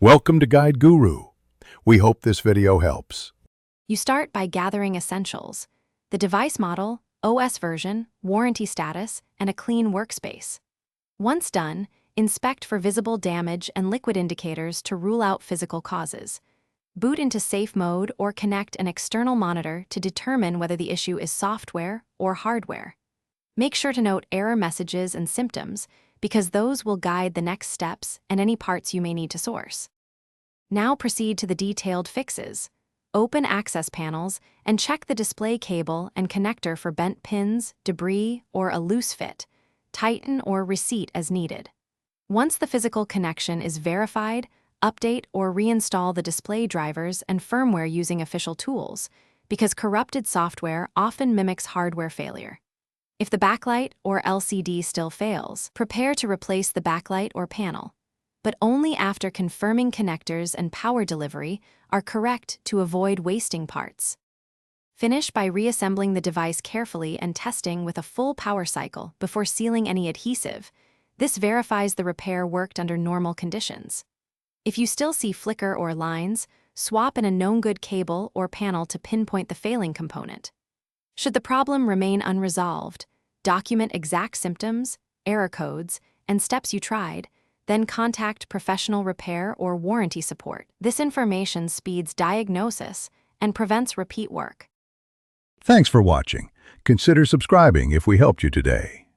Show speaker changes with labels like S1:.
S1: Welcome to Guide Guru. We hope this video helps.
S2: You start by gathering essentials: the device model, OS version, warranty status, and a clean workspace. Once done, inspect for visible damage and liquid indicators to rule out physical causes. Boot into safe mode or connect an external monitor to determine whether the issue is software or hardware. Make sure to note error messages and symptoms, because those will guide the next steps and any parts you may need to source. Now proceed to the detailed fixes. Open access panels and check the display cable and connector for bent pins, debris, or a loose fit. Tighten or reseat as needed. Once the physical connection is verified, update or reinstall the display drivers and firmware using official tools, because corrupted software often mimics hardware failure. If the backlight or LCD still fails, prepare to replace the backlight or panel, but only after confirming connectors and power delivery are correct to avoid wasting parts. Finish by reassembling the device carefully and testing with a full power cycle before sealing any adhesive. This verifies the repair worked under normal conditions. If you still see flicker or lines, swap in a known good cable or panel to pinpoint the failing component. Should the problem remain unresolved, document exact symptoms, error codes, and steps you tried, then contact professional repair or warranty support. This information speeds diagnosis and prevents repeat work.
S1: Thanks for watching. Consider subscribing if we helped you today.